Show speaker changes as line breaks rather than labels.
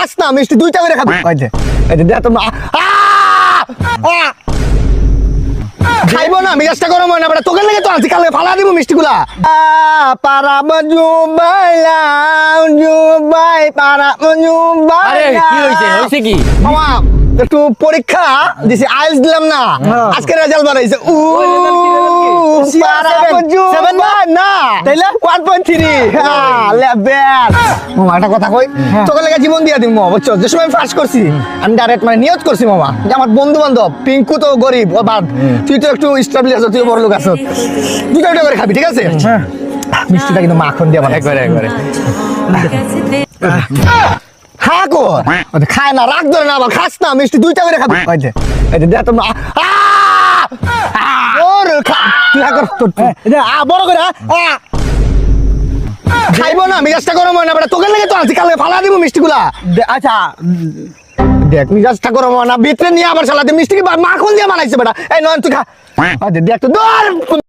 খাস না মিষ্টি দুইটা করে খাবি এই যে দেখ তোমরা খাইবো না মিজাজটা গরম হয় না বেটা তোকে লেগে তো আনছি কালকে ফালা দিব মিষ্টিগুলা পারাব জুবাই পারাব জুবাই
কি হইছে কি
মামা একটু পরীক্ষা দিছি আইলস দিলাম না আজকে রেজাল্ট বানাইছে পারাব জুবাই না তাইলে 1.3 লেভেল মামা একটা কথা কই তোকে লেগে জীবন দিয়া দিম মামা বুঝছো যে সময় ফার্স্ট করছি আমি ডাইরেক্ট মানে নিয়ত করছি মামা যে আমার বন্ধু বান্ধব পিঙ্কু তো গরিব ও বাদ তুই তো একটু স্টাবলিশ আছো তুই বড় লোক আছো দুটো করে খাবি ঠিক আছে মিষ্টিটা কিন্তু মাখন দিয়ে বানাই
একবারে
হ্যাঁ কর খায় না রাগ ধরে না আবার খাস না মিষ্টি দুইটা করে খাবি এই যে দেখ তোমরা তুই হ্যাঁ কর বড় করে খাইবো না মিজাজটা গরম হয় না বেটা তোকে লেগে তো আনছি কালকে ফালা দিব মিষ্টিগুলা আচ্ছা দেখ মিজাজটা গরম হয় না ভিতরে নিয়ে আবার সালাতে মিষ্টি মাখন দিয়ে বানাইছে বেটা এই নয় তুই খা দেখ তো ধর